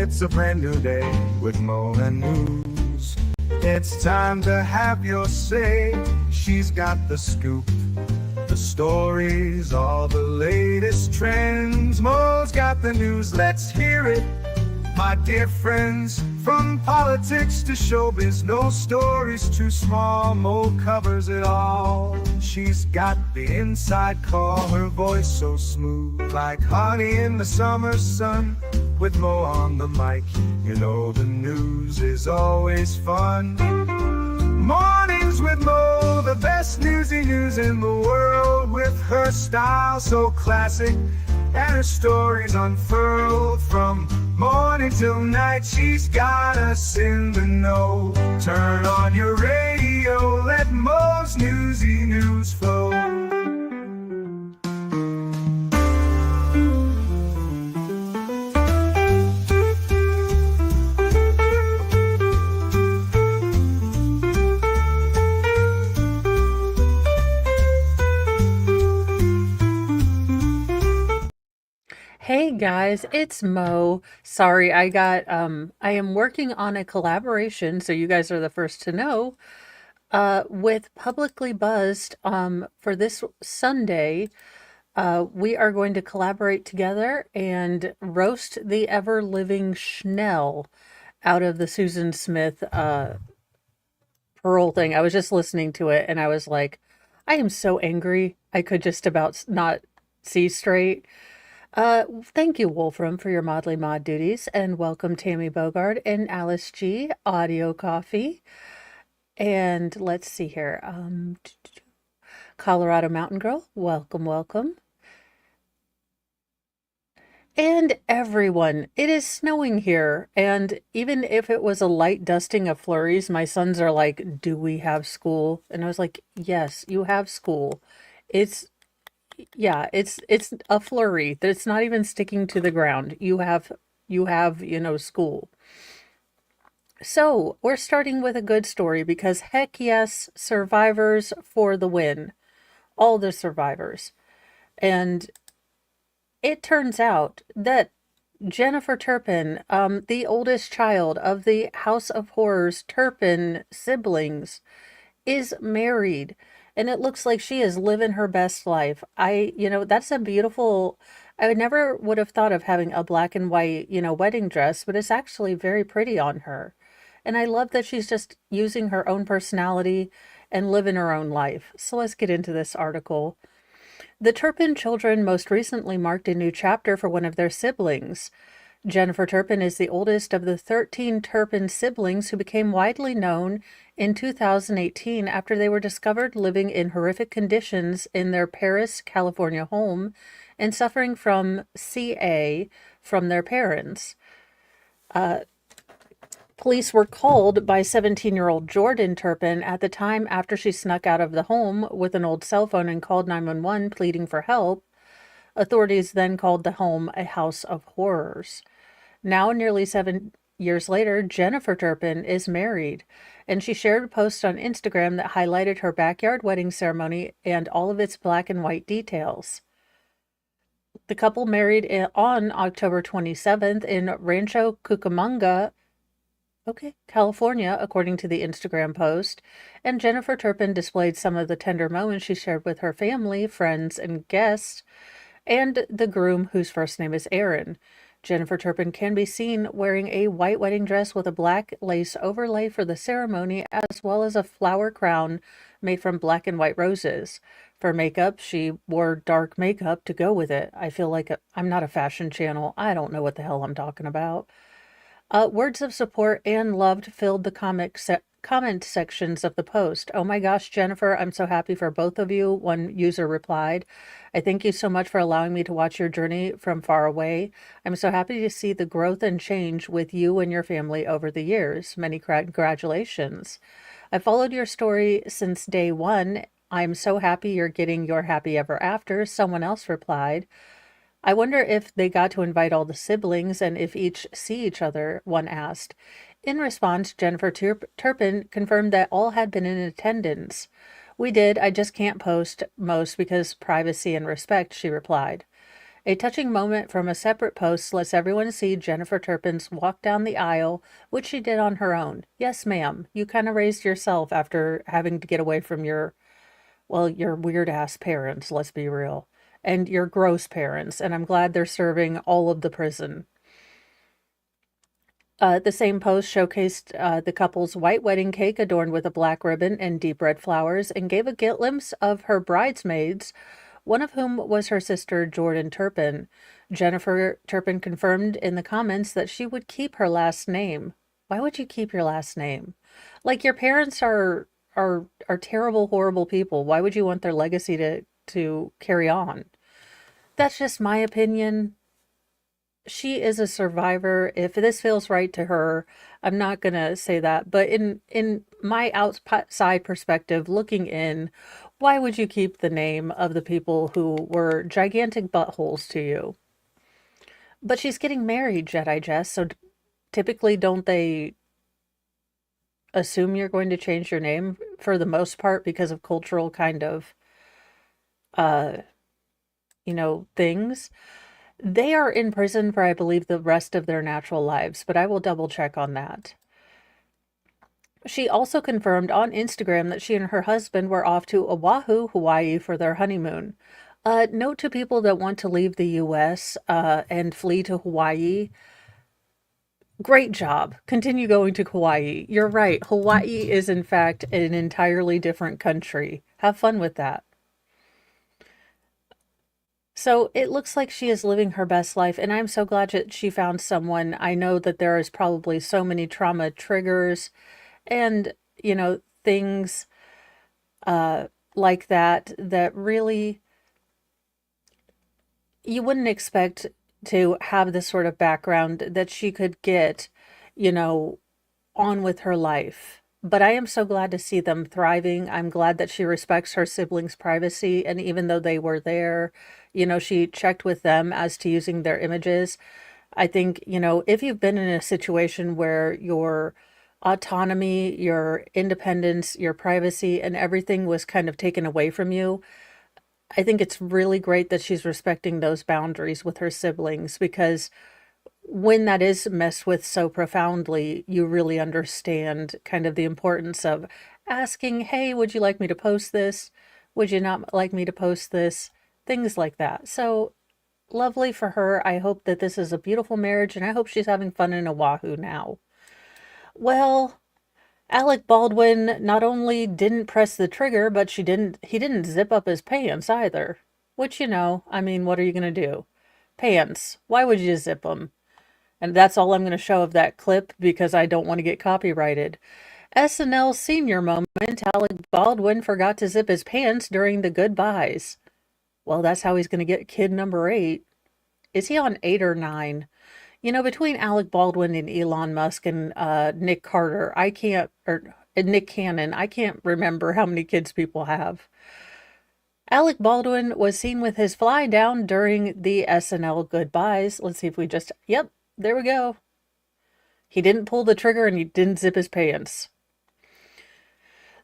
It's a brand new day with Mo and News. It's time to have your say. She's got the scoop, the stories, all the latest trends. Mo's got the news, let's hear it. My dear friends, from politics to showbiz, no story's too small. Mo covers it all. She's got the inside call, her voice so smooth, like honey in the summer sun. With Mo on the mic, you know the news is always fun. Mornings with Mo, the best newsy news in the world. With her style so classic and her stories unfurled, from morning till night, she's got us in the know. Turn on your radio, let Mo's newsy news flow. Hey guys, it's Mo. Sorry, I am working on a collaboration, so you guys are the first to know, with Publicly Buzzed. For this Sunday, we are going to collaborate together and roast the ever-living Schnell out of the Susan Smith, Pearl thing. I was just listening to it and I was like, I am so angry. I could just about not see straight. Thank you, Wolfram, for your Modly Mod duties, and welcome Tammy Bogard and Alice G, Audio Coffee. And let's see here. Colorado Mountain Girl, welcome, welcome. And everyone, it is snowing here, and even if it was a light dusting of flurries, my sons are like, do we have school? And I was like, yes, you have school. It's Yeah, it's a flurry that's not even sticking to the ground. You have school. So, we're starting with a good story because heck yes, survivors for the win. All the survivors. And it turns out that Jennifer Turpin, the oldest child of the House of Horrors Turpin siblings, is married. And it looks like she is living her best life. That's a beautiful, I never would have thought of having a black and white, wedding dress, but it's actually very pretty on her. And I love that she's just using her own personality and living her own life. So let's get into this article. The Turpin children most recently marked a new chapter for one of their siblings. Jennifer Turpin is the oldest of the 13 Turpin siblings who became widely known in 2018 after they were discovered living in horrific conditions in their Paris, California home and suffering from CA from their parents. Police were called by 17-year-old Jordan Turpin at the time after she snuck out of the home with an old cell phone and called 911 pleading for help. Authorities then called the home a house of horrors. Now, nearly 7 years later, Jennifer Turpin is married, and she shared a post on Instagram that highlighted her backyard wedding ceremony and all of its black and white details. The couple married on October 27th in Rancho Cucamonga, California, according to the Instagram post, and Jennifer Turpin displayed some of the tender moments she shared with her family, friends, and guests, and the groom, whose first name is Aaron. Jennifer Turpin can be seen wearing a white wedding dress with a black lace overlay for the ceremony, as well as a flower crown made from black and white roses. For makeup, she wore dark makeup to go with it. I feel like I'm not a fashion channel. I don't know what the hell I'm talking about. Words of support and love filled the comment sections of the post. Oh my gosh, Jennifer, I'm so happy for both of you, one user replied. I thank you so much for allowing me to watch your journey from far away. I'm so happy to see the growth and change with you and your family over the years. Many congratulations. I followed your story since day one. I'm so happy you're getting your happy ever after, someone else replied. I wonder if they got to invite all the siblings and if each see each other, one asked. In response, Jennifer Turpin confirmed that all had been in attendance. We did, I just can't post most because privacy and respect, she replied. A touching moment from a separate post lets everyone see Jennifer Turpin's walk down the aisle, which she did on her own. Yes, ma'am, you kind of raised yourself after having to get away from your weird ass parents, let's be real, and your gross parents, and I'm glad they're serving all of the prison. The same post showcased the couple's white wedding cake adorned with a black ribbon and deep red flowers and gave a glimpse of her bridesmaids, one of whom was her sister Jordan Turpin. Jennifer Turpin confirmed in the comments that she would keep her last name. Why would you keep your last name? Like, your parents are terrible, horrible people. Why would you want their legacy to carry on? That's just my opinion. She is a survivor. If this feels right to her, I'm not gonna say that. But in my outside perspective, looking in, why would you keep the name of the people who were gigantic buttholes to you? But she's getting married, Jedi Jess, so typically don't they assume you're going to change your name for the most part because of cultural kind of uh things? They are in prison for, I believe, the rest of their natural lives, but I will double check on that. She also confirmed on Instagram that she and her husband were off to Oahu, Hawaii for their honeymoon. Note to people that want to leave the US and flee to Hawaii. Great job. Continue going to Hawaii. You're right. Hawaii is, in fact, an entirely different country. Have fun with that. So it looks like she is living her best life, and I'm so glad that she found someone. I know that there is probably so many trauma triggers and, things like that really you wouldn't expect to have this sort of background that she could get, you know, on with her life. But I am so glad to see them thriving. I'm glad that she respects her siblings' privacy. And even though they were there, she checked with them as to using their images. I think, if you've been in a situation where your autonomy, your independence, your privacy, and everything was kind of taken away from you, I think it's really great that she's respecting those boundaries with her siblings, because when that is messed with so profoundly, you really understand kind of the importance of asking, hey, would you like me to post this? Would you not like me to post this? Things like that. So lovely for her. I hope that this is a beautiful marriage, and I hope she's having fun in Oahu now. Well, Alec Baldwin not only didn't press the trigger, but he didn't zip up his pants either. Which, I mean, what are you going to do? Pants. Why would you zip them? And that's all I'm going to show of that clip because I don't want to get copyrighted. SNL senior moment, Alec Baldwin forgot to zip his pants during the goodbyes. Well, that's how he's going to get kid number 8. Is he on 8 or 9? Between Alec Baldwin and Elon Musk and Nick Carter, Nick Cannon, I can't remember how many kids people have. Alec Baldwin was seen with his fly down during the SNL goodbyes. Let's see if yep, there we go. He didn't pull the trigger and he didn't zip his pants.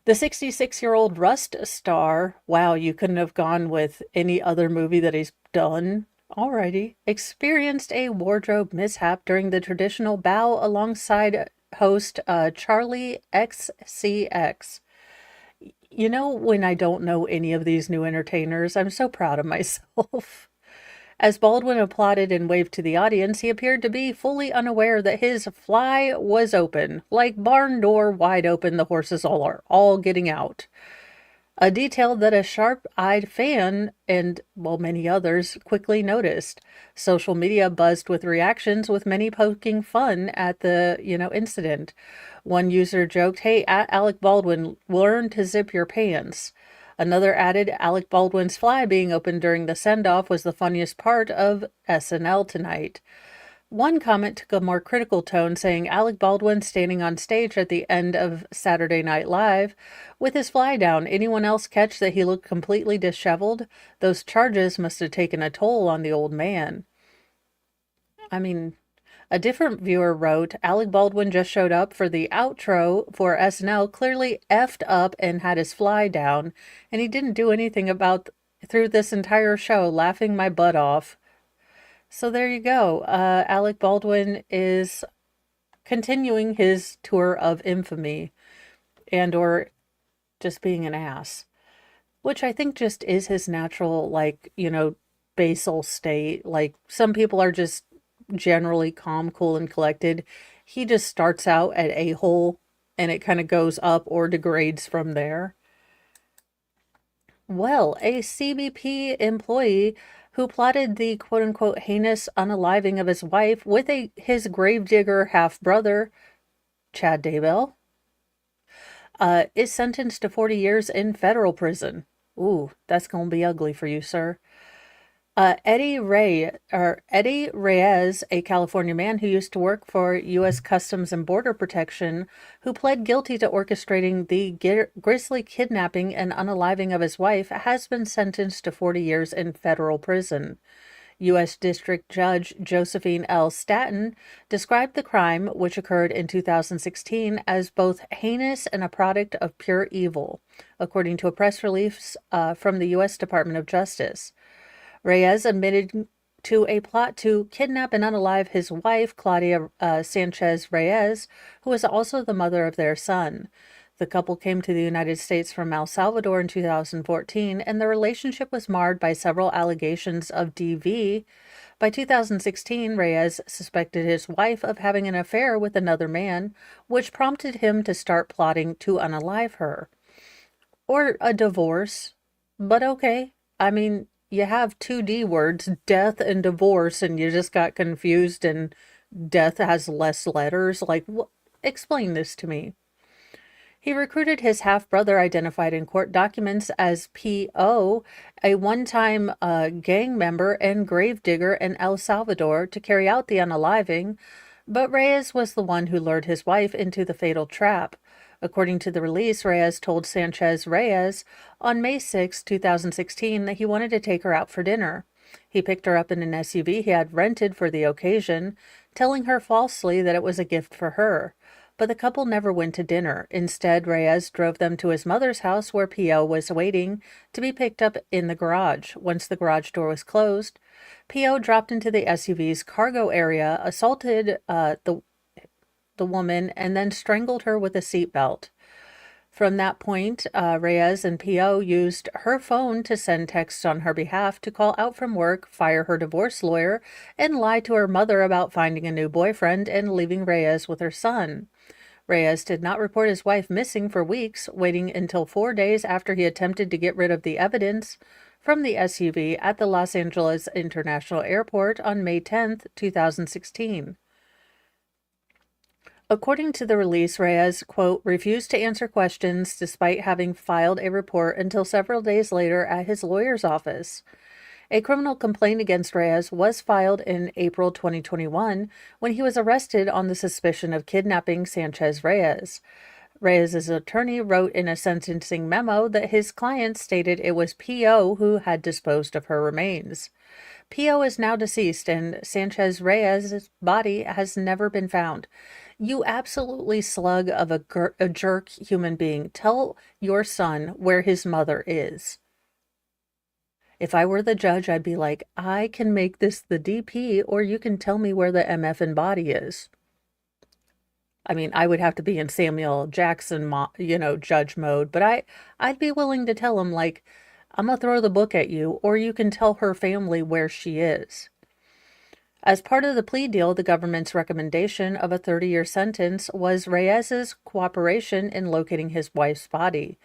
The 66-year-old Rust star, wow, you couldn't have gone with any other movie that he's done. Alrighty, experienced a wardrobe mishap during the traditional bow alongside host Charlie XCX. When I don't know any of these new entertainers, I'm so proud of myself. As Baldwin applauded and waved to the audience, he appeared to be fully unaware that his fly was open. Like barn door wide open, the horses are all getting out. A detail that a sharp-eyed fan and, many others quickly noticed. Social media buzzed with reactions, with many poking fun at the, incident. One user joked, hey, Alec Baldwin, learn to zip your pants. Another added, Alec Baldwin's fly being opened during the send-off was the funniest part of SNL tonight. One comment took a more critical tone, saying Alec Baldwin standing on stage at the end of Saturday Night Live with his fly down. Anyone else catch that he looked completely disheveled? Those charges must have taken a toll on the old man. I mean, a different viewer wrote, Alec Baldwin just showed up for the outro for SNL, clearly effed up and had his fly down, and he didn't do anything through this entire show, laughing my butt off. So there you go. Alec Baldwin is continuing his tour of infamy and or just being an ass, which I think just is his natural, like, basal state. Like, some people are just generally calm, cool, and collected. He just starts out at a-hole and it kind of goes up or degrades from there. Well, a CBP employee who plotted the quote unquote heinous unaliving of his wife with his gravedigger half brother, Chad Daybell, is sentenced to 40 years in federal prison. Ooh, that's going to be ugly for you, sir. Eddie Reyes, a California man who used to work for U.S. Customs and Border Protection, who pled guilty to orchestrating the grisly kidnapping and unaliving of his wife, has been sentenced to 40 years in federal prison. U.S. District Judge Josephine L. Staton described the crime, which occurred in 2016, as both heinous and a product of pure evil, according to a press release from the U.S. Department of Justice. Reyes admitted to a plot to kidnap and unalive his wife, Claudia Sanchez Reyes, who is also the mother of their son. The couple came to the United States from El Salvador in 2014, and their relationship was marred by several allegations of DV. By 2016, Reyes suspected his wife of having an affair with another man, which prompted him to start plotting to unalive her. Or a divorce. But okay. I mean, you have two D words, death and divorce, and you just got confused and death has less letters. Like, explain this to me. He recruited his half-brother, identified in court documents as P.O., a one-time gang member and gravedigger in El Salvador, to carry out the unaliving, but Reyes was the one who lured his wife into the fatal trap. According to the release, Reyes told Sanchez Reyes on May 6, 2016, that he wanted to take her out for dinner. He picked her up in an SUV he had rented for the occasion, telling her falsely that it was a gift for her. But the couple never went to dinner. Instead, Reyes drove them to his mother's house, where P.O. was waiting to be picked up in the garage. Once the garage door was closed, P.O. dropped into the SUV's cargo area, assaulted the woman, and then strangled her with a seatbelt. From that point, Reyes and P.O. used her phone to send texts on her behalf, to call out from work, fire her divorce lawyer, and lie to her mother about finding a new boyfriend and leaving Reyes with her son. Reyes did not report his wife missing for weeks, waiting until 4 days after he attempted to get rid of the evidence from the SUV at the Los Angeles International Airport on May 10, 2016. According to the release, Reyes, quote, refused to answer questions despite having filed a report until several days later at his lawyer's office. A criminal complaint against Reyes was filed in April 2021 when he was arrested on the suspicion of kidnapping Sanchez Reyes. Reyes' attorney wrote in a sentencing memo that his client stated it was P.O. who had disposed of her remains. P.O. is now deceased, and Sanchez Reyes' body has never been found. You absolutely slug of a jerk human being. Tell your son where his mother is. If I were the judge, I'd be like, I can make this the DP, or you can tell me where the MF body is. I mean, I would have to be in Samuel Jackson, judge mode, but I'd be willing to tell him, like, I'm gonna throw the book at you, or you can tell her family where she is. As part of the plea deal, the government's recommendation of a 30-year sentence was Reyes's cooperation in locating his wife's body.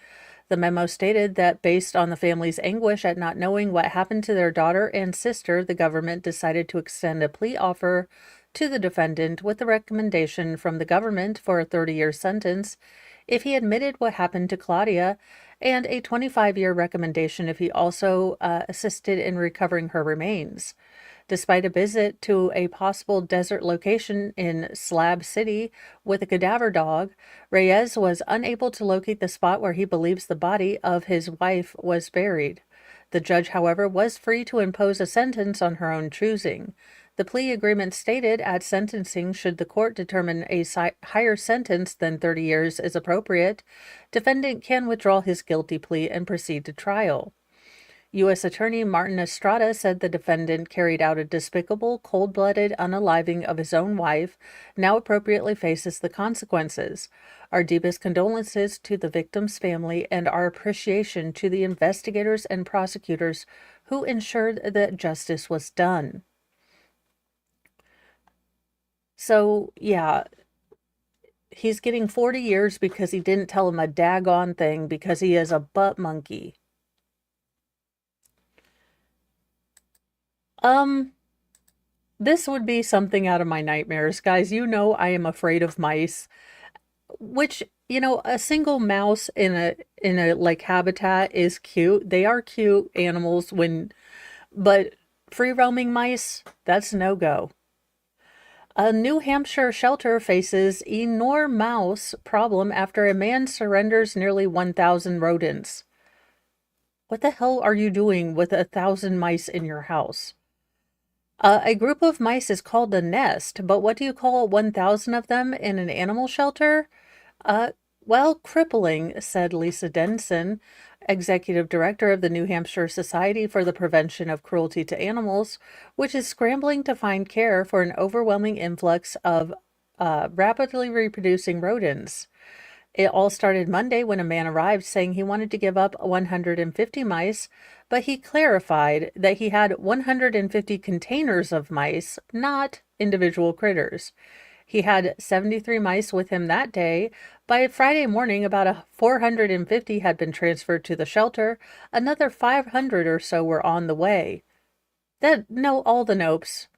The memo stated that based on the family's anguish at not knowing what happened to their daughter and sister, the government decided to extend a plea offer to the defendant with the recommendation from the government for a 30-year sentence if he admitted what happened to Claudia, and a 25-year recommendation if he also assisted in recovering her remains. Despite a visit to a possible desert location in Slab City with a cadaver dog, Reyes was unable to locate the spot where he believes the body of his wife was buried. The judge, however, was free to impose a sentence on her own choosing. The plea agreement stated at sentencing, should the court determine a higher sentence than 30 years is appropriate, defendant can withdraw his guilty plea and proceed to trial. U.S. Attorney Martin Estrada said the defendant carried out a despicable, cold-blooded unaliving of his own wife, now appropriately faces the consequences. Our deepest condolences to the victim's family and our appreciation to the investigators and prosecutors who ensured that justice was done. So, yeah, he's getting 40 years because he didn't tell him a daggone thing because he is a butt monkey. This would be something out of my nightmares. Guys, you know I am afraid of mice, which, a single mouse in a like habitat is cute. They are cute animals but free roaming mice, that's no go. A New Hampshire shelter faces enormous problem after a man surrenders nearly 1,000 rodents. What the hell are you doing with 1,000 mice in your house? A group of mice is called a nest, but what do you call 1,000 of them in an animal shelter? Well, crippling, said Lisa Denson, executive director of the New Hampshire Society for the Prevention of Cruelty to Animals, which is scrambling to find care for an overwhelming influx of rapidly reproducing rodents. It all started Monday when a man arrived saying he wanted to give up 150 mice, but he clarified that he had 150 containers of mice, not individual critters. He had 73 mice with him that day. By Friday morning, about 450 had been transferred to the shelter. Another 500 or so were on the way. All the nopes.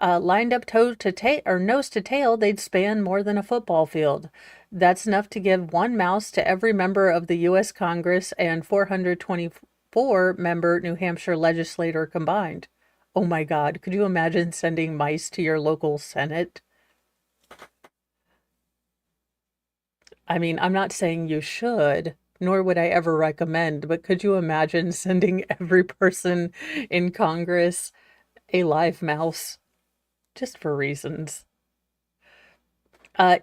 Lined up nose to tail, they'd span more than a football field. That's enough to give one mouse to every member of the U.S. Congress and 424-member New Hampshire legislature combined. Oh my God, could you imagine sending mice to your local Senate? I mean, I'm not saying you should, nor would I ever recommend, but could you imagine sending every person in Congress a live mouse? Just for reasons.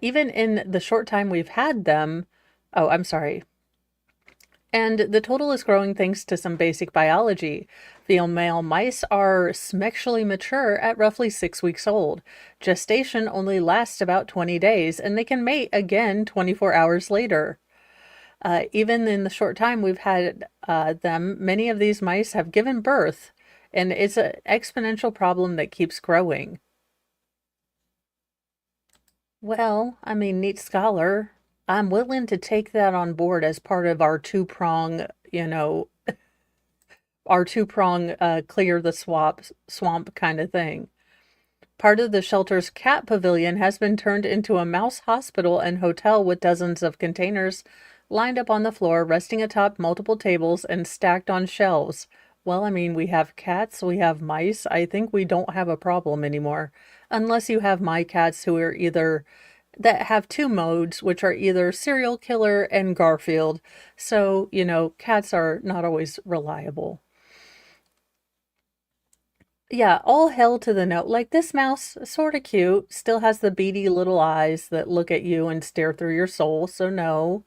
Even in the short time we've had them, I'm sorry. And the total is growing thanks to some basic biology. Female mice are sexually mature at roughly 6 weeks old. Gestation only lasts about 20 days, and they can mate again 24 hours later. Even in the short time we've had them, many of these mice have given birth, and it's an exponential problem that keeps growing. Well, I mean, neat scholar. I'm willing to take that on board as part of our two-prong, clear the swamp kind of thing. Part of the shelter's cat pavilion has been turned into a mouse hospital and hotel with dozens of containers lined up on the floor, resting atop multiple tables and stacked on shelves. Well, I mean, we have cats, we have mice. I think we don't have a problem anymore. Unless you have my cats that have two modes, which are either serial killer and Garfield. So, cats are not always reliable. Yeah, all hell to the no. Like this mouse, sort of cute, still has the beady little eyes that look at you and stare through your soul, so no.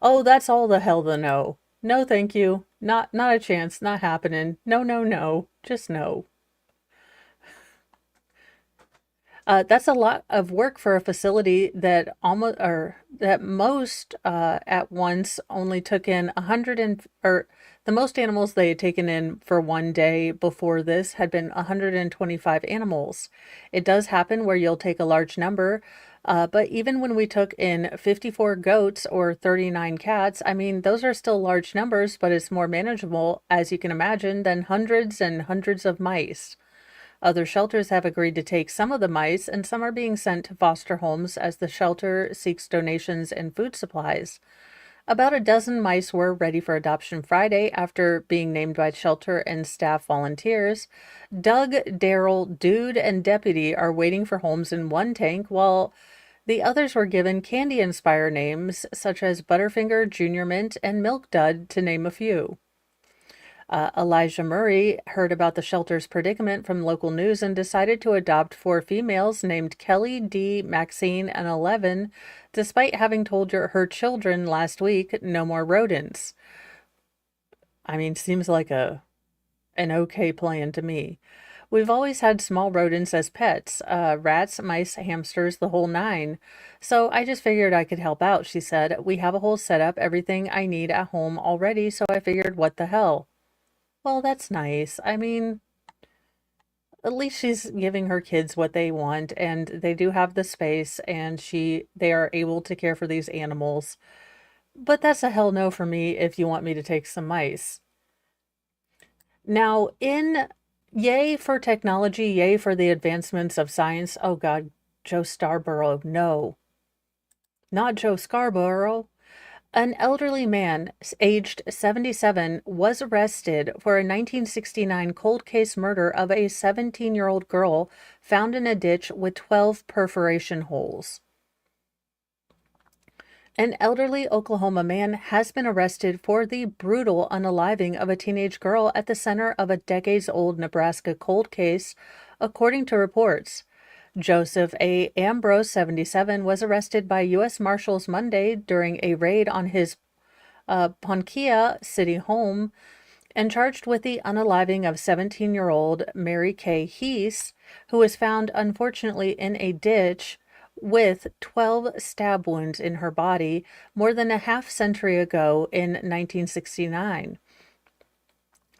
Oh, that's all the hell the no. No, thank you. Not a chance, not happening. No, no, no. Just no. That's a lot of work for a facility that most at once only took in the most animals they had taken in for one day before this had been 125 animals. It does happen where you'll take a large number, but even when we took in 54 goats or 39 cats, I mean, those are still large numbers, but it's more manageable, as you can imagine, than hundreds and hundreds of mice. Other shelters have agreed to take some of the mice, and some are being sent to foster homes as the shelter seeks donations and food supplies. About a dozen mice were ready for adoption Friday after being named by shelter and staff volunteers. Doug, Daryl, Dude, and Deputy are waiting for homes in one tank, while the others were given candy-inspired names such as Butterfinger, Junior Mint, and Milk Dud, to name a few. Elijah Murray heard about the shelter's predicament from local news and decided to adopt 4 females named Kelly, Dee, Maxine, and 11, despite having told her children last week no more rodents. I mean, seems like a an okay plan to me. We've always had small rodents as pets, rats, mice, hamsters, the whole nine. So I just figured I could help out, she said. We have a whole setup, everything I need at home already, so I figured what the hell. Well, that's nice. I mean, at least she's giving her kids what they want, and they do have the space, and they are able to care for these animals. But that's a hell no for me if you want me to take some mice. Now, in yay for technology, yay for the advancements of science. Oh God, Joe Scarborough, no, not Joe Scarborough. An elderly man, aged 77, was arrested for a 1969 cold case murder of a 17-year-old girl found in a ditch with 12 perforation holes. An elderly Oklahoma man has been arrested for the brutal unaliving of a teenage girl at the center of a decades-old Nebraska cold case, according to reports. Joseph A. Ambrose, 77, was arrested by U.S. Marshals Monday during a raid on his Ponkia city home and charged with the unaliving of 17-year-old Mary Kay Heese, who was found unfortunately in a ditch with 12 stab wounds in her body more than a half century ago in 1969.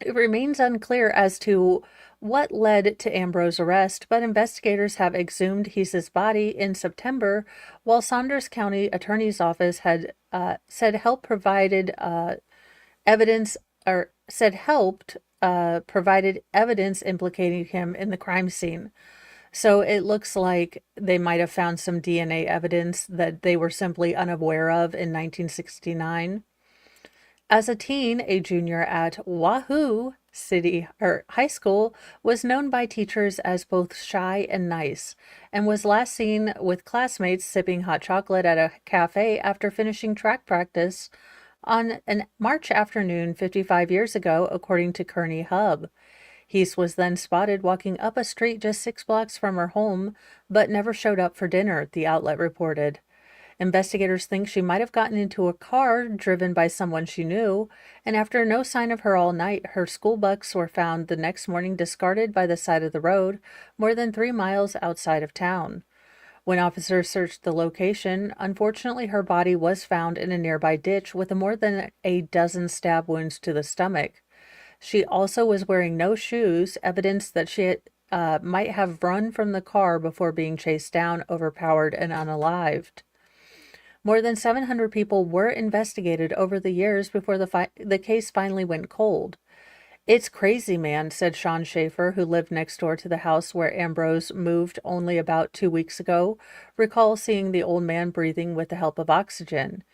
It remains unclear as to what led to Ambrose's arrest, but investigators have exhumed Heese's body in September, while Saunders County Attorney's Office had said help provided evidence or said helped provided evidence implicating him in the crime scene. So it looks like they might have found some DNA evidence that they were simply unaware of in 1969. As a teen, a junior at Wahoo City or High School was known by teachers as both shy and nice, and was last seen with classmates sipping hot chocolate at a cafe after finishing track practice on an March afternoon 55 years ago, according to Kearney Hub. Heese was then spotted walking up a street just 6 blocks from her home, but never showed up for dinner, the outlet reported. Investigators think she might have gotten into a car driven by someone she knew, and after no sign of her all night, her school bucks were found the next morning discarded by the side of the road, more than 3 miles outside of town. When officers searched the location, unfortunately her body was found in a nearby ditch with more than a dozen stab wounds to the stomach. She also was wearing no shoes, evidence that she might have run from the car before being chased down, overpowered, and unalived. More than 700 people were investigated over the years before the case finally went cold. It's crazy, man, said Sean Schaefer, who lived next door to the house where Ambrose moved only about 2 weeks ago, recall seeing the old man breathing with the help of oxygen.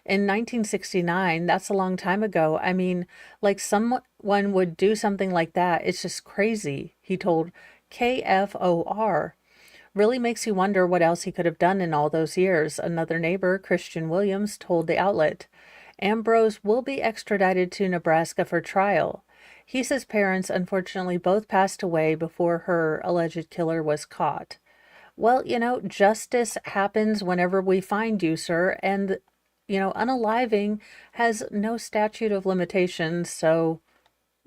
In 1969, that's a long time ago. I mean, like someone would do something like that. It's just crazy, he told KFOR. Really makes you wonder what else he could have done in all those years, another neighbor, Christian Williams, told the outlet. Ambrose will be extradited to Nebraska for trial. Heese's parents unfortunately both passed away before her alleged killer was caught. Well, justice happens whenever we find you, sir, and unaliving has no statute of limitations, so,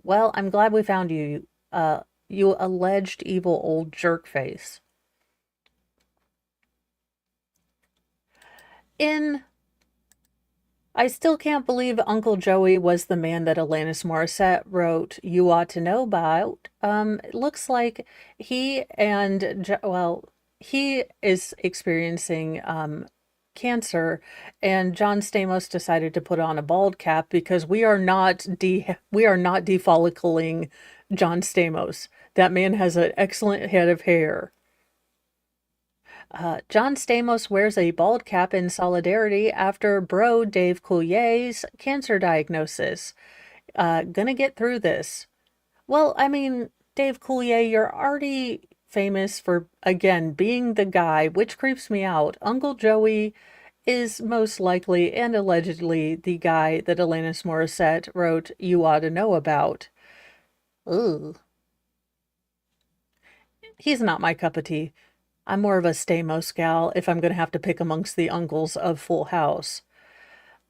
well, I'm glad we found you, you alleged evil old jerk face. I still can't believe Uncle Joey was the man that Alanis Morissette wrote You Ought to Know About. It looks like he he is experiencing cancer, and John Stamos decided to put on a bald cap because we are not defolliculing John Stamos. That man has an excellent head of hair. John Stamos wears a bald cap in solidarity after bro Dave Coulier's cancer diagnosis. Gonna get through this. Well, I mean, Dave Coulier, you're already famous for, again, being the guy, which creeps me out. Uncle Joey is most likely and allegedly the guy that Alanis Morissette wrote You Ought to Know About. Ugh. He's not my cup of tea. I'm more of a Stamos gal if I'm going to have to pick amongst the uncles of Full House.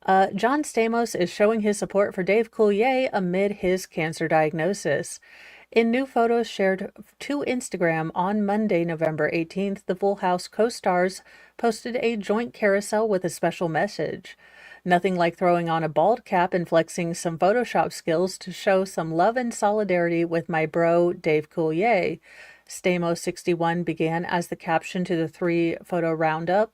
John Stamos is showing his support for Dave Coulier amid his cancer diagnosis. In new photos shared to Instagram on Monday, November 18th, the Full House co-stars posted a joint carousel with a special message. Nothing like throwing on a bald cap and flexing some Photoshop skills to show some love and solidarity with my bro, Dave Coulier. Stamos 61 began as the caption to the 3-photo roundup.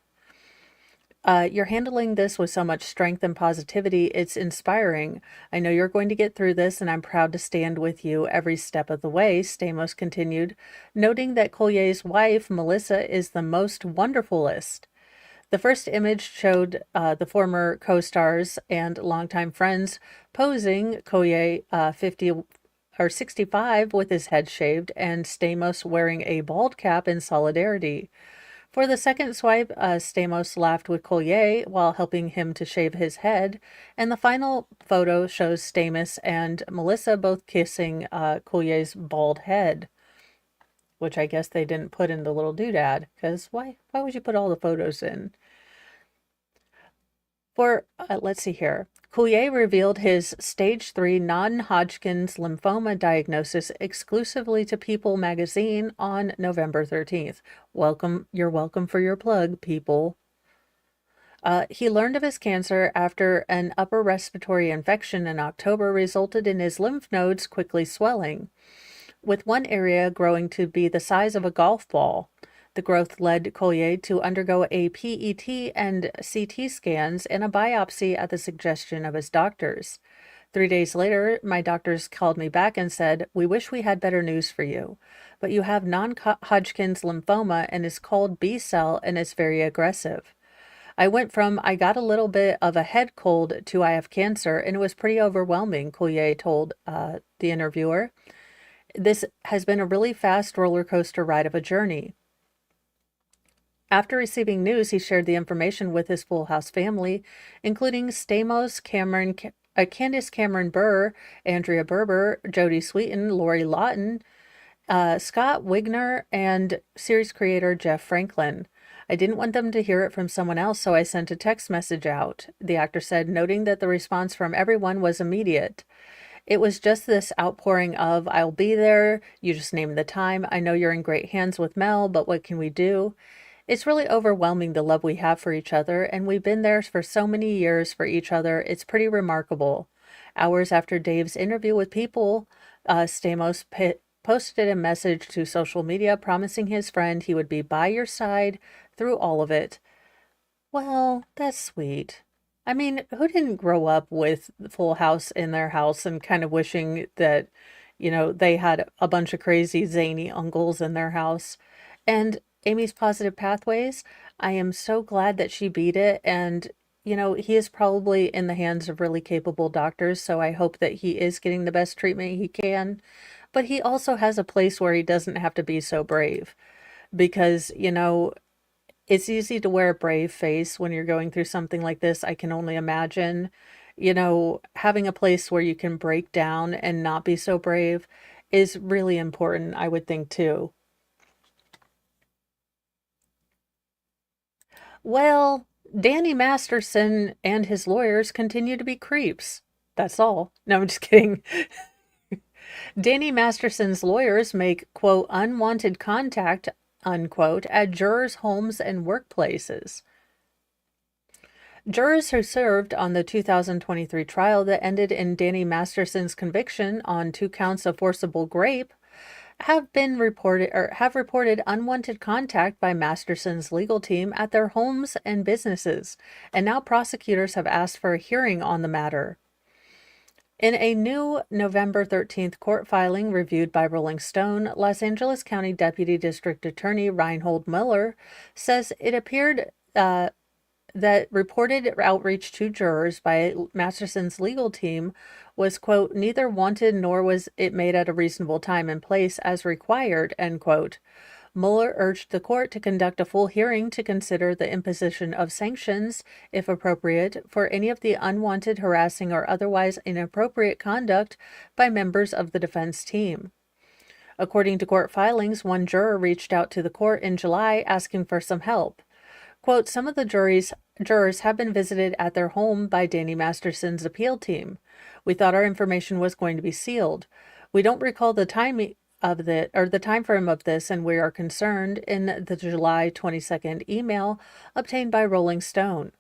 You're handling this with so much strength and positivity. It's inspiring. I know you're going to get through this, and I'm proud to stand with you every step of the way, Stamos continued, noting that Collier's wife, Melissa, is the most wonderfulest. The first image showed the former co-stars and longtime friends posing, Collier 50 or 65 with his head shaved, and Stamos wearing a bald cap in solidarity. For the second swipe, Stamos laughed with Collier while helping him to shave his head, and the final photo shows Stamos and Melissa both kissing Collier's bald head, which I guess they didn't put in the little doodad, because why would you put all the photos in? Let's see here. Coulier revealed his stage 3 non-Hodgkin's lymphoma diagnosis exclusively to People magazine on November 13th. You're welcome for your plug, People. He learned of his cancer after an upper respiratory infection in October resulted in his lymph nodes quickly swelling, with one area growing to be the size of a golf ball. The growth led Collier to undergo a PET and CT scans and a biopsy at the suggestion of his doctors. 3 days later, my doctors called me back and said, "We wish we had better news for you, but you have non-Hodgkin's lymphoma and is called B-cell and is very aggressive." I went from I got a little bit of a head cold to I have cancer, and it was pretty overwhelming, Collier told the interviewer. This has been a really fast roller coaster ride of a journey. After receiving news, he shared the information with his Full House family, including Stamos, Candace Cameron Burr, Andrea Berber, Jodie Sweetin, Lori Lawton, Scott Wigner, and series creator Jeff Franklin. I didn't want them to hear it from someone else, so I sent a text message out, the actor said, noting that the response from everyone was immediate. It was just this outpouring of, "I'll be there, you just name the time, I know you're in great hands with Mel, but what can we do?" It's really overwhelming, the love we have for each other, and we've been there for so many years for each other. It's pretty remarkable. Hours after Dave's interview with People, Stamos posted a message to social media promising his friend he would be by your side through all of it. Well, that's sweet. I mean, who didn't grow up with Full House in their house and kind of wishing that, they had a bunch of crazy, zany uncles in their house? And Amy's Positive Pathways, I am so glad that she beat it. And, he is probably in the hands of really capable doctors, so I hope that he is getting the best treatment he can. But he also has a place where he doesn't have to be so brave. Because, it's easy to wear a brave face when you're going through something like this. I can only imagine, having a place where you can break down and not be so brave is really important, I would think, too. Well, Danny Masterson and his lawyers continue to be creeps. That's all. No, I'm just kidding. Danny Masterson's lawyers make, quote, unwanted contact, unquote, at jurors' homes and workplaces. Jurors who served on the 2023 trial that ended in Danny Masterson's conviction on 2 counts of forcible rape have reported unwanted contact by Masterson's legal team at their homes and businesses, and now prosecutors have asked for a hearing on the matter. In a new November 13th court filing reviewed by Rolling Stone, Los Angeles County Deputy District Attorney Reinhold Miller says it appeared that reported outreach to jurors by Masterson's legal team was, quote, neither wanted nor was it made at a reasonable time and place as required, end quote. Mueller urged the court to conduct a full hearing to consider the imposition of sanctions, if appropriate, for any of the unwanted, harassing, or otherwise inappropriate conduct by members of the defense team. According to court filings, one juror reached out to the court in July asking for some help. Quote, some of the jurors have been visited at their home by Danny Masterson's appeal team. We thought our information was going to be sealed. We don't recall the timing of the time frame of this, and we are concerned in the July 22nd email obtained by Rolling Stone.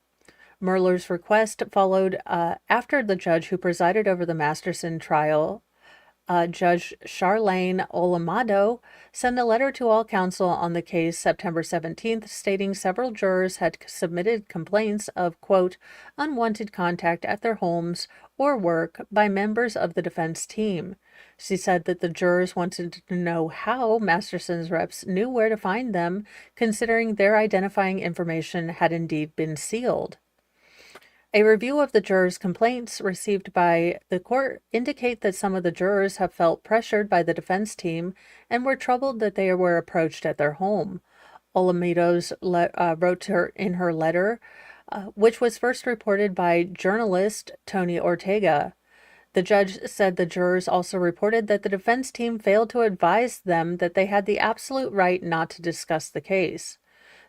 Mueller's request followed after the judge who presided over the Masterson trial, Judge Charlene Olamado, sent a letter to all counsel on the case September 17th, stating several jurors had submitted complaints of, quote, unwanted contact at their homes or work by members of the defense team. She said that the jurors wanted to know how Masterson's reps knew where to find them, considering their identifying information had indeed been sealed. A review of the jurors' complaints received by the court indicate that some of the jurors have felt pressured by the defense team and were troubled that they were approached at their home. Olamidos wrote to her in her letter, which was first reported by journalist Tony Ortega. The judge said the jurors also reported that the defense team failed to advise them that they had the absolute right not to discuss the case.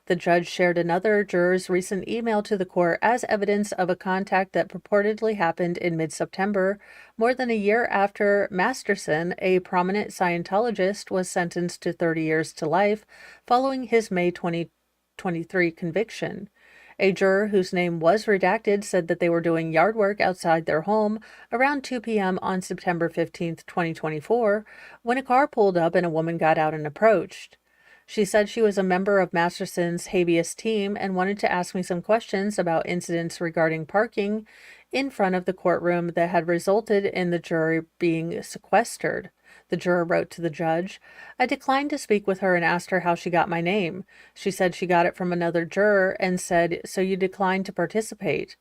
The judge shared another juror's recent email to the court as evidence of a contact that purportedly happened in mid-September, more than a year after Masterson, a prominent Scientologist, was sentenced to 30 years to life following his May 2023 conviction. A juror whose name was redacted said that they were doing yard work outside their home around 2 p.m. on September 15, 2024, when a car pulled up and a woman got out and approached. She said she was a member of Masterson's habeas team and wanted to ask me some questions about incidents regarding parking in front of the courtroom that had resulted in the jury being sequestered. The juror wrote to the judge, I declined to speak with her and asked her how she got my name. She said she got it from another juror and said, so you declined to participate.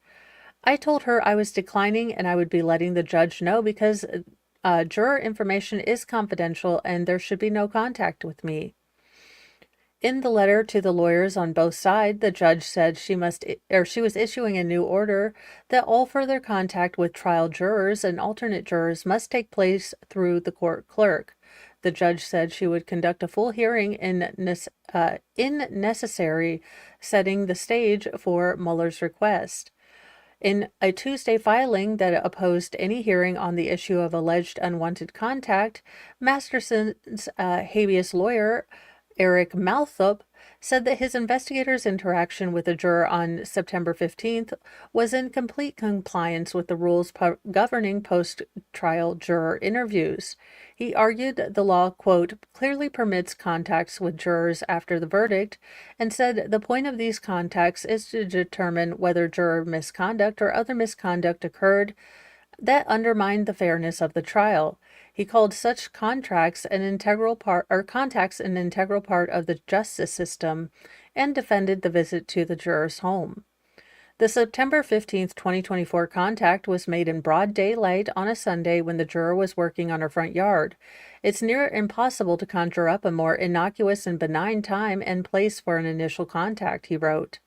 I told her I was declining and I would be letting the judge know because juror information is confidential and there should be no contact with me. In the letter to the lawyers on both sides, the judge said she was issuing a new order that all further contact with trial jurors and alternate jurors must take place through the court clerk. The judge said she would conduct a full hearing in necessary, setting the stage for Mueller's request. In a Tuesday filing that opposed any hearing on the issue of alleged unwanted contact, Masterson's habeas lawyer, Eric Malthop, said that his investigator's interaction with a juror on September 15th was in complete compliance with the rules governing post-trial juror interviews. He argued the law, quote, clearly permits contacts with jurors after the verdict, and said the point of these contacts is to determine whether juror misconduct or other misconduct occurred that undermined the fairness of the trial. He called such contacts an integral part of the justice system and defended the visit to the juror's home. The September 15, 2024 contact was made in broad daylight on a Sunday when the juror was working on her front yard. It's near impossible to conjure up a more innocuous and benign time and place for an initial contact, he wrote.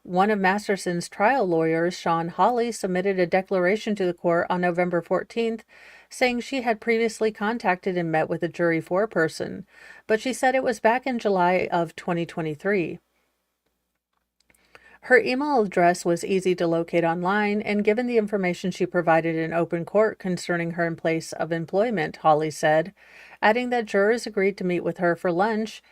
One of Masterson's trial lawyers, Sean Hawley, submitted a declaration to the court on November 14th, saying she had previously contacted and met with a jury foreperson, but she said it was back in July of 2023. Her email address was easy to locate online, and given the information she provided in open court concerning her place of employment, Hawley said, adding that jurors agreed to meet with her for lunch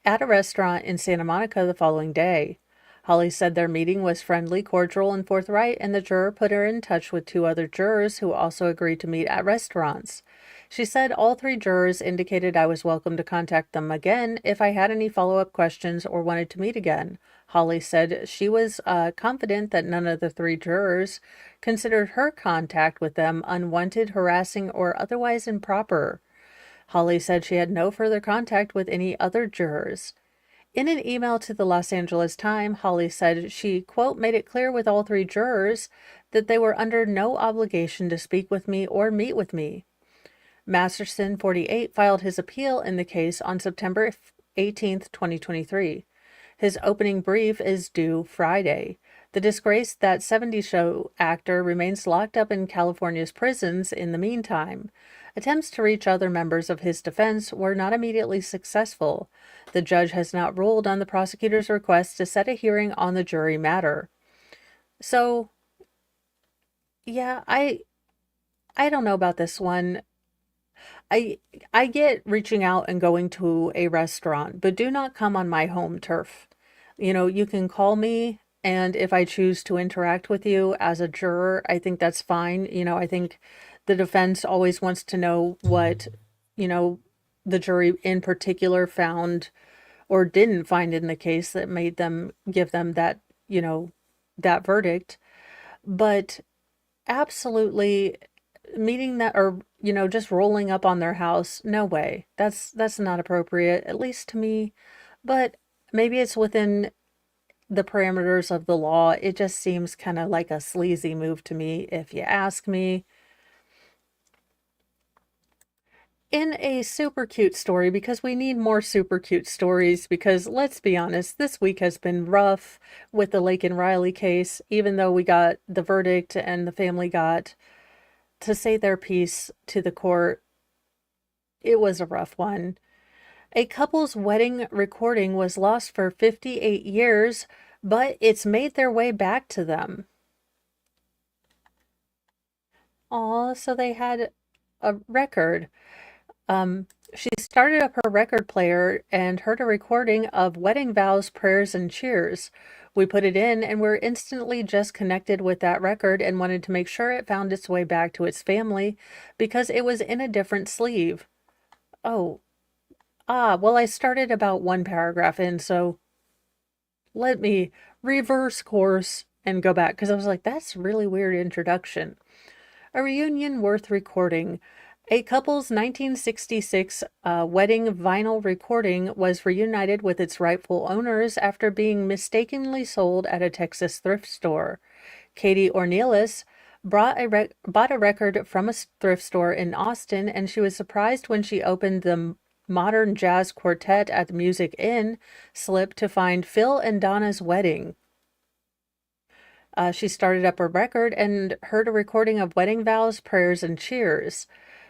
at a restaurant in Santa Monica the following day. Hawley said their meeting was friendly, cordial, and forthright, and the juror put her in touch with two other jurors who also agreed to meet at restaurants. She said all three jurors indicated I was welcome to contact them again if I had any follow-up questions or wanted to meet again. Hawley said she was confident that none of the three jurors considered her contact with them unwanted, harassing, or otherwise improper. Hawley said she had no further contact with any other jurors. In an email to the Los Angeles Times, Hawley said she, quote, made it clear with all three jurors that they were under no obligation to speak with me or meet with me. Masterson, 48, filed his appeal in the case on September 18, 2023. His opening brief is due Friday. The disgraced That 70s Show actor remains locked up in California's prisons in the meantime. Attempts to reach other members of his defense were not immediately successful. The judge has not ruled on the prosecutor's request to set a hearing on the jury matter. So, yeah, I don't know about this one. I I get reaching out and going to a restaurant, but do not come on my home turf. You can call me, and if I choose to interact with you as a juror, I think that's fine. I think the defense always wants to know what, you know, the jury in particular found or didn't find in the case that made them give them you know, that verdict. But absolutely meeting that or just rolling up on their house, no way. That's not appropriate, at least to me. But maybe it's within the parameters of the law. It just seems kind of like a sleazy move to me, if you ask me. In a super cute story, because we need more super cute stories, because let's be honest, this week has been rough with the Lake and Riley case. Even though we got the verdict and the family got to say their piece to the court, it was a rough one. A couple's wedding recording was lost for 58 years, but it's made their way back to them. Aw, so they had a record. She started up her record player and heard a recording of wedding vows, prayers, and cheers. We put it in and we're instantly just connected with that record and wanted to make sure it found its way back to its family because it was in a different sleeve. Oh, well, I started about one paragraph in, so let me reverse course and go back because I was like, that's a really weird introduction. A reunion worth recording. A couple's 1966 wedding vinyl recording was reunited with its rightful owners after being mistakenly sold at a Texas thrift store. Katie Ornelas bought a record from a thrift store in Austin, and she was surprised when she opened the Modern Jazz Quartet at the Music Inn slip to find Phil and Donna's wedding. She started up a record and heard a recording of wedding vows, prayers, and cheers.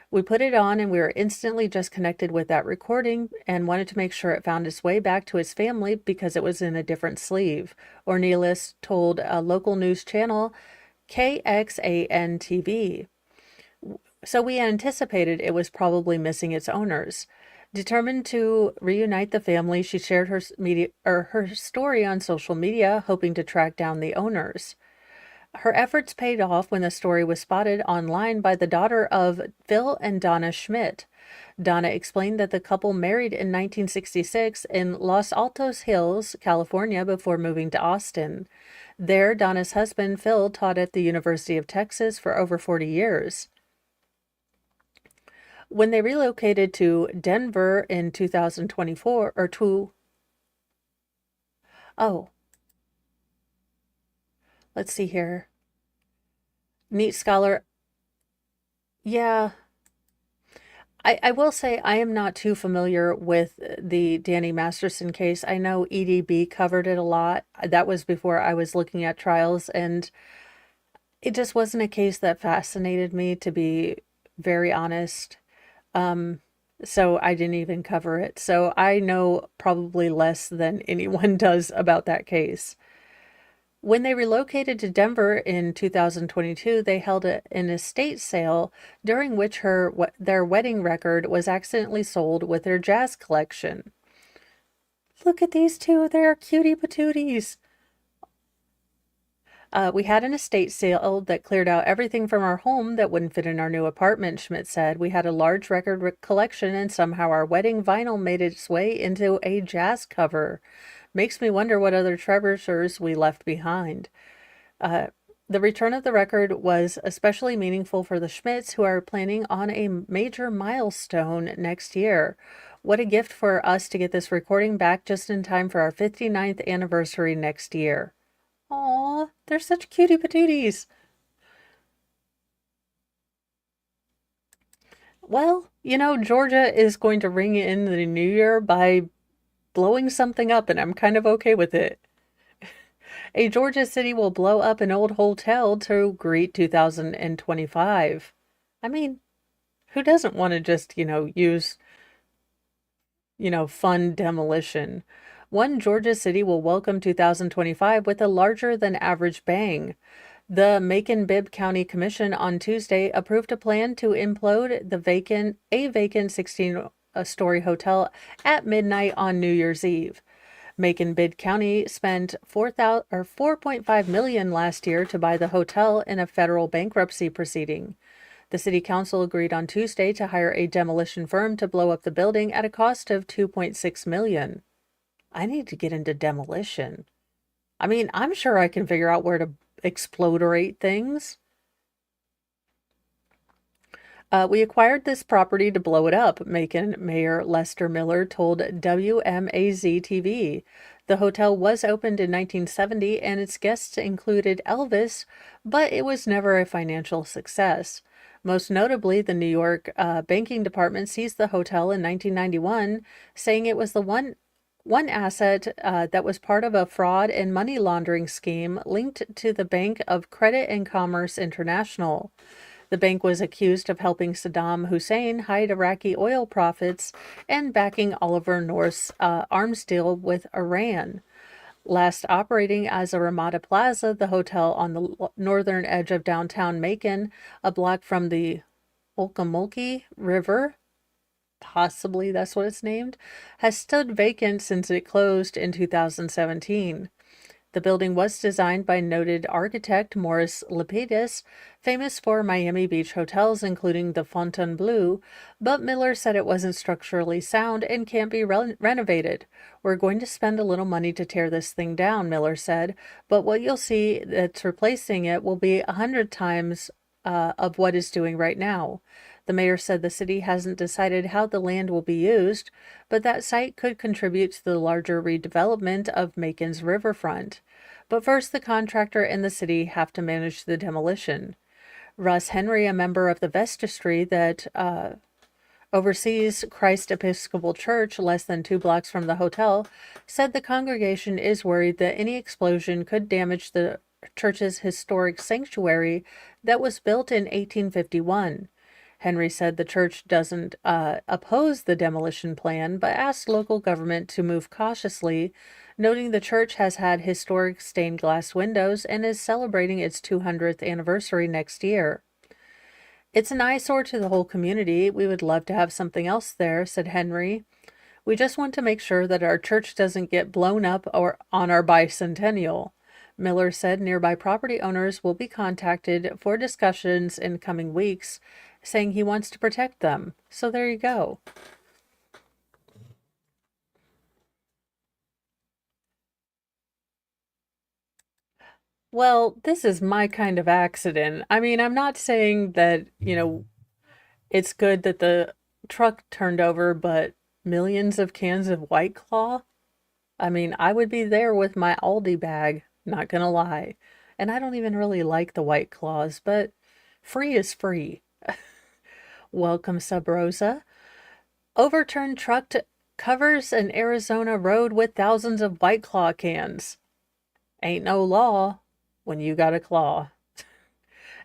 We put it on and we were instantly just connected with that recording and wanted to make sure it found its way back to its family because it was in a different sleeve. Ornelas told a local news channel, KXAN TV. So we anticipated it was probably missing its owners. Determined to reunite the family, she shared her story on social media, hoping to track down the owners. Her efforts paid off when the story was spotted online by the daughter of Phil and Donna Schmidt. Donna explained that the couple married in 1966 in Los Altos Hills, California, before moving to Austin. There, Donna's husband, Phil, taught at the University of Texas for over 40 years. When they relocated to Denver in 2024, let's see here. Neat Scholar. Yeah, I will say I am not too familiar with the Danny Masterson case. I know EDB covered it a lot. That was before I was looking at trials, and it just wasn't a case that fascinated me, to be very honest. So I didn't even cover it. So I know probably less than anyone does about that case. When they relocated to Denver in 2022, they held an estate sale during which their wedding record was accidentally sold with their jazz collection. Look at these two, they're cutie patooties. We had an estate sale that cleared out everything from our home that wouldn't fit in our new apartment, Schmidt said. We had a large record collection, and somehow our wedding vinyl made its way into a jazz cover. Makes me wonder what other treasures we left behind. The return of the record was especially meaningful for the Schmidts, who are planning on a major milestone next year. What a gift for us to get this recording back just in time for our 59th anniversary next year. Aw, they're such cutie patooties. Well, Georgia is going to ring in the new year by blowing something up, and I'm kind of okay with it. A Georgia city will blow up an old hotel to greet 2025. I mean, Who doesn't want to just, use, fund demolition? One Georgia city will welcome 2025 with a larger than average bang. The Macon-Bibb County Commission on Tuesday approved a plan to implode a vacant 16-story hotel at midnight on New Year's Eve. Macon-Bibb County spent 4.5 million last year to buy the hotel in a federal bankruptcy proceeding. The city council agreed on Tuesday to hire a demolition firm to blow up the building at a cost of 2.6 million. I need to get into demolition. I mean, I'm sure I can figure out where to explodorate things. We acquired this property to blow it up, Macon Mayor Lester Miller told WMAZ-TV. The hotel was opened in 1970 and its guests included Elvis, but it was never a financial success. Most notably, the New York banking department seized the hotel in 1991, saying it was the one asset that was part of a fraud and money laundering scheme linked to the Bank of Credit and Commerce International. The bank was accused of helping Saddam Hussein hide Iraqi oil profits and backing Oliver North's arms deal with Iran. Last operating as a Ramada Plaza, the hotel on the northern edge of downtown Macon, a block from the Ocmulgee River, possibly that's what it's named, has stood vacant since it closed in 2017. The building was designed by noted architect Morris Lapidus, famous for Miami Beach hotels, including the Fontainebleau, but Miller said it wasn't structurally sound and can't be renovated. We're going to spend a little money to tear this thing down, Miller said, but what you'll see that's replacing it will be 100 times of what it's doing right now. The mayor said the city hasn't decided how the land will be used, but that site could contribute to the larger redevelopment of Macon's riverfront. But first, the contractor and the city have to manage the demolition. Russ Henry, a member of the vestry that oversees Christ Episcopal Church less than 2 blocks from the hotel, said the congregation is worried that any explosion could damage the church's historic sanctuary that was built in 1851. Henry said the church doesn't oppose the demolition plan, but asked local government to move cautiously, noting the church has had historic stained glass windows and is celebrating its 200th anniversary next year. It's an eyesore to the whole community. We would love to have something else there, said Henry. We just want to make sure that our church doesn't get blown up or on our bicentennial. Miller said nearby property owners will be contacted for discussions in coming weeks, saying he wants to protect them. So there you go. Well, this is my kind of accident. I mean, I'm not saying that, it's good that the truck turned over, but millions of cans of White Claw? I mean, I would be there with my Aldi bag, not gonna lie. And I don't even really like the White Claws, but free is free. Welcome, Sub Rosa. Overturned truck covers an Arizona road with thousands of White Claw cans. Ain't no law when you got a claw.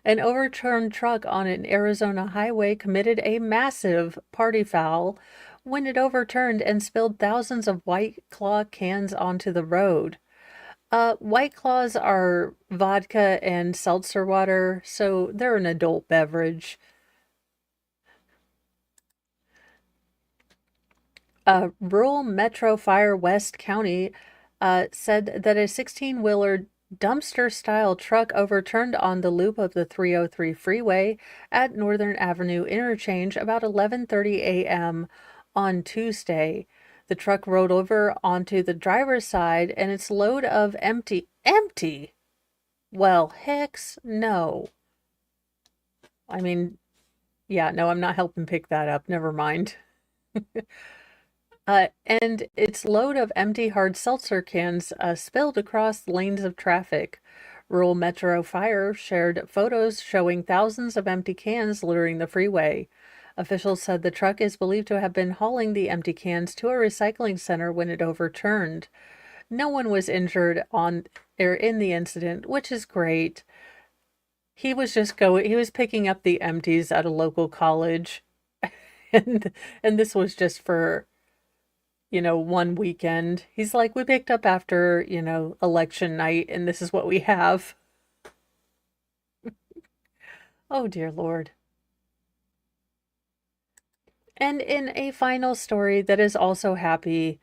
An overturned truck on an Arizona highway committed a massive party foul when it overturned and spilled thousands of White Claw cans onto the road. White Claws are vodka and seltzer water, so they're an adult beverage. Rural Metro Fire West County said that a 16-wheeler dumpster-style truck overturned on the loop of the 303 freeway at Northern Avenue interchange about 11:30 a.m. on Tuesday. The truck rolled over onto the driver's side and its load of empty? Well, hex no. I mean, yeah, no, I'm not helping pick that up. Never mind. And its load of empty hard seltzer cans spilled across lanes of traffic. Rural Metro Fire shared photos showing thousands of empty cans littering the freeway. Officials said the truck is believed to have been hauling the empty cans to a recycling center when it overturned. No one was injured on or in the incident, which is great. He was picking up the empties at a local college. And this was just for, one weekend. He's like, we picked up after, election night, and this is what we have. Oh, dear Lord. And in a final story that is also happy,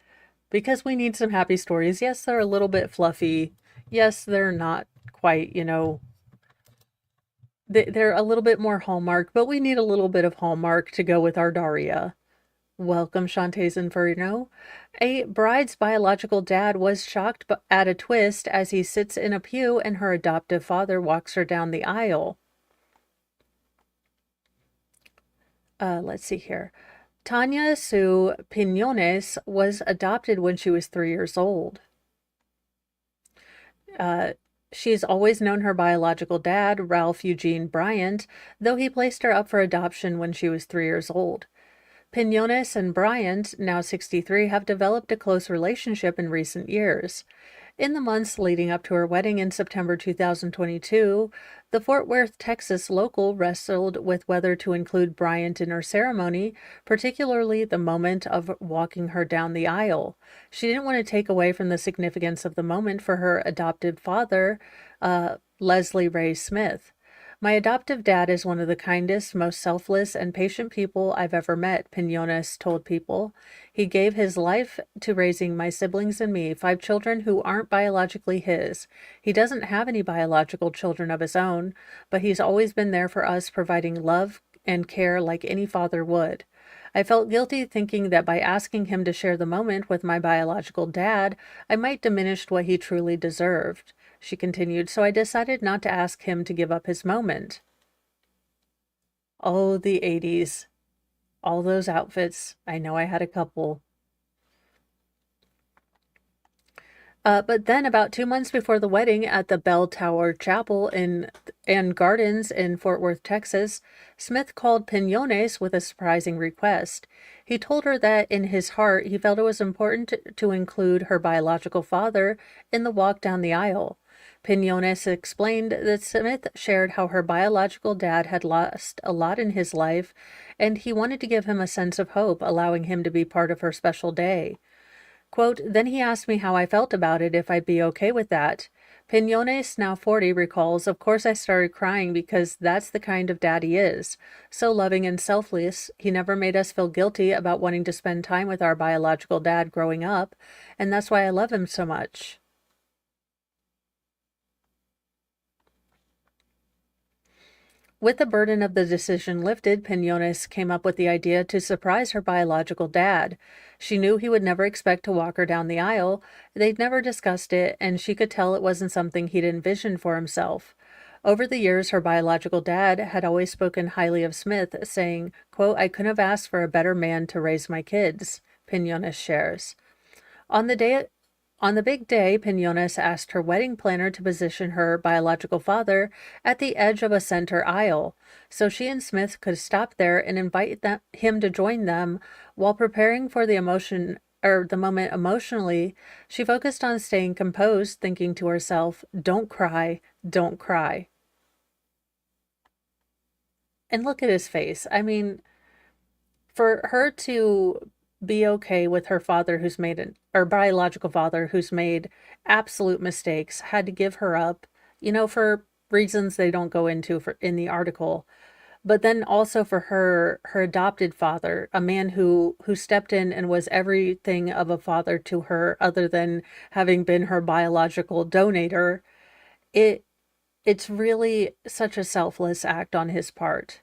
because we need some happy stories. Yes, they're a little bit fluffy. Yes, they're not quite, they're a little bit more Hallmark, but we need a little bit of Hallmark to go with our Daria. Welcome, Shantae's Inferno. A bride's biological dad was shocked at a twist as he sits in a pew and her adoptive father walks her down the aisle. Let's see here. Tanya Sue Pinones was adopted when she was 3 years old. She's always known her biological dad, Ralph Eugene Bryant, though he placed her up for adoption when she was 3 years old. Pinones and Bryant, now 63, have developed a close relationship in recent years. In the months leading up to her wedding in September 2022, the Fort Worth, Texas local wrestled with whether to include Bryant in her ceremony, particularly the moment of walking her down the aisle. She didn't want to take away from the significance of the moment for her adopted father, Leslie Reyes Smith. My adoptive dad is one of the kindest, most selfless, and patient people I've ever met, Pinones told People. He gave his life to raising my siblings and me, 5 children who aren't biologically his. He doesn't have any biological children of his own, but he's always been there for us, providing love and care like any father would. I felt guilty thinking that by asking him to share the moment with my biological dad, I might diminish what he truly deserved. She continued, so I decided not to ask him to give up his moment. Oh, the 80s. All those outfits. I know I had a couple. But then about 2 months before the wedding at the Bell Tower Chapel and Gardens in Fort Worth, Texas, Smith called Pinones with a surprising request. He told her that in his heart he felt it was important to include her biological father in the walk down the aisle. Pinones explained that Smith shared how her biological dad had lost a lot in his life, and he wanted to give him a sense of hope, allowing him to be part of her special day. Quote, then he asked me how I felt about it, if I'd be okay with that. Pinones, now 40, recalls, of course I started crying because that's the kind of dad he is. So loving and selfless, he never made us feel guilty about wanting to spend time with our biological dad growing up, and that's why I love him so much. With the burden of the decision lifted, Pinones came up with the idea to surprise her biological dad. She knew he would never expect to walk her down the aisle. They'd never discussed it, and she could tell it wasn't something he'd envisioned for himself. Over the years, her biological dad had always spoken highly of Smith, saying, quote, I couldn't have asked for a better man to raise my kids, Pinones shares. On the big day, Pinones asked her wedding planner to position her biological father at the edge of a center aisle, so she and Smith could stop there and invite him to join them. While preparing for the moment emotionally, she focused on staying composed, thinking to herself, don't cry, don't cry. And look at his face. I mean, for her to be okay with her father her biological father who's made absolute mistakes, had to give her up, for reasons they don't go into in the article. But then also for her adopted father, a man who stepped in and was everything of a father to her other than having been her biological donator, it's really such a selfless act on his part.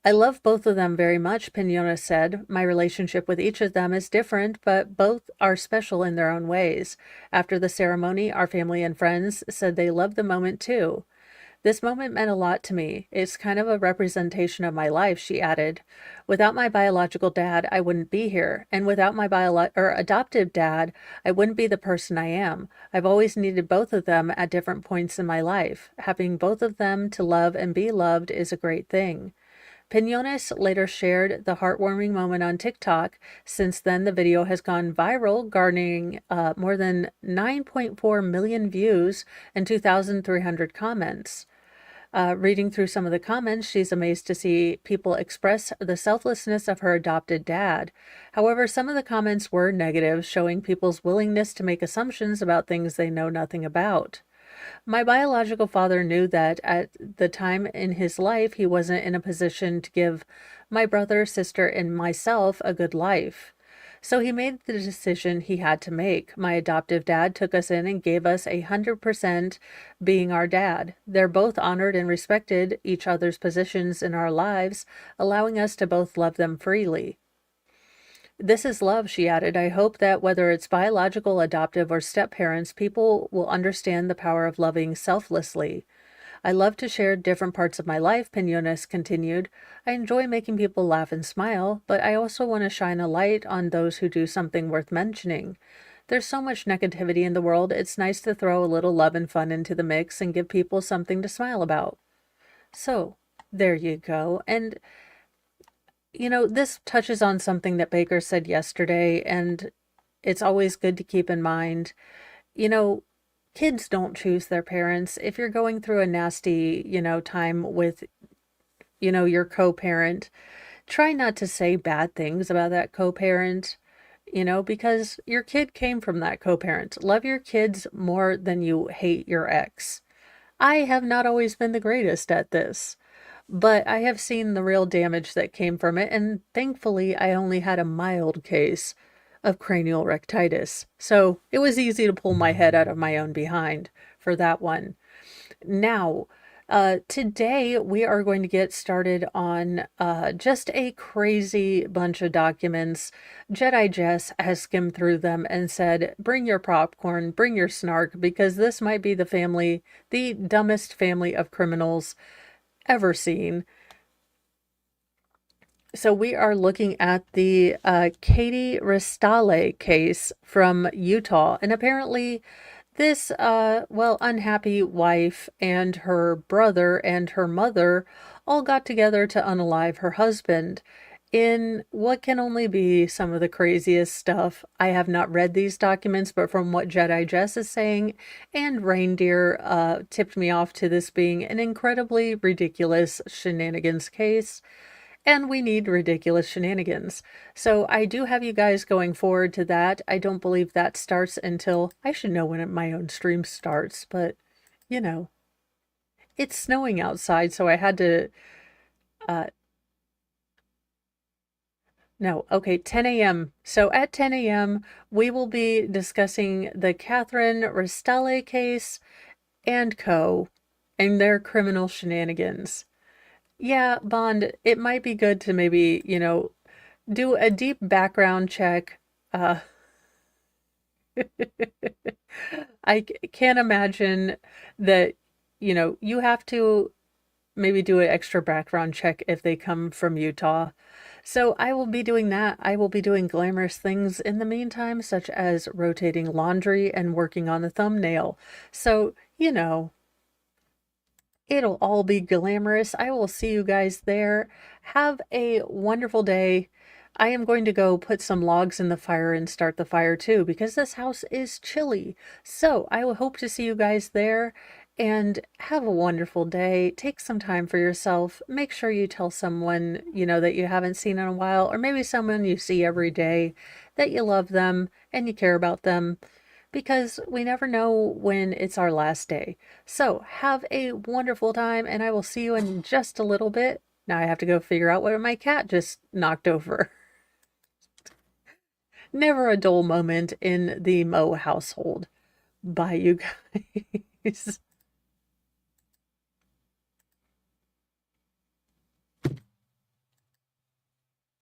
I love both of them very much, Pinones said. My relationship with each of them is different, but both are special in their own ways. After the ceremony, our family and friends said they loved the moment too. This moment meant a lot to me. It's kind of a representation of my life, she added. Without my biological dad, I wouldn't be here. And without my adoptive dad, I wouldn't be the person I am. I've always needed both of them at different points in my life. Having both of them to love and be loved is a great thing. Pinones later shared the heartwarming moment on TikTok. Since then, the video has gone viral, garnering more than 9.4 million views and 2,300 comments. Reading through some of the comments, she's amazed to see people express the selflessness of her adopted dad. However, some of the comments were negative, showing people's willingness to make assumptions about things they know nothing about. My biological father knew that at the time in his life, he wasn't in a position to give my brother, sister, and myself a good life. So he made the decision he had to make. My adoptive dad took us in and gave us 100% being our dad. They're both honored and respected each other's positions in our lives, allowing us to both love them freely. This is love, she added. I hope that whether it's biological, adoptive, or step parents, people will understand the power of loving selflessly. I love to share different parts of my life, Pinones continued. I enjoy making people laugh and smile, but I also want to shine a light on those who do something worth mentioning. There's so much negativity in the world, it's nice to throw a little love and fun into the mix and give people something to smile about. So, there you go. And this touches on something that Baker said yesterday, and it's always good to keep in mind. Kids don't choose their parents. If you're going through a nasty, time with, your co-parent, try not to say bad things about that co-parent, because your kid came from that co-parent. Love your kids more than you hate your ex. I have not always been the greatest at this, but I have seen the real damage that came from it, and thankfully I only had a mild case of cranial rectitis, so it was easy to pull my head out of my own behind for that one. Now, today we are going to get started on just a crazy bunch of documents. Jedi Jess has skimmed through them and said, bring your popcorn, bring your snark, because this might be the dumbest family of criminals ever seen. So we are looking at the Katie Ristale case from Utah. And apparently this, unhappy wife and her brother and her mother all got together to unalive her husband in what can only be some of the craziest stuff. I have not read these documents, but from what Jedi Jess is saying, and Reindeer tipped me off to this being an incredibly ridiculous shenanigans case. And we need ridiculous shenanigans. So I do have you guys going forward to that. I don't believe that starts until, I should know when my own stream starts, but it's snowing outside, so I had to, no, okay, 10 a.m. So at 10 a.m., we will be discussing the Catherine Ristale case and co. and their criminal shenanigans. Yeah, Bond, it might be good to maybe, do a deep background check. Can't imagine that, you have to maybe do an extra background check if they come from Utah. So I will be doing that. I will be doing glamorous things in the meantime, such as rotating laundry and working on the thumbnail. So, it'll all be glamorous. I will see you guys there. Have a wonderful day. I am going to go put some logs in the fire and start the fire too, because this house is chilly. So I will hope to see you guys there, and have a wonderful day. Take some time for yourself. Make sure you tell someone, that you haven't seen in a while, or maybe someone you see every day, that you love them and you care about them, because we never know when it's our last day. So have a wonderful time, and I will see you in just a little bit. Now I have to go figure out what my cat just knocked over. Never a dull moment in the Mo household. Bye, you guys.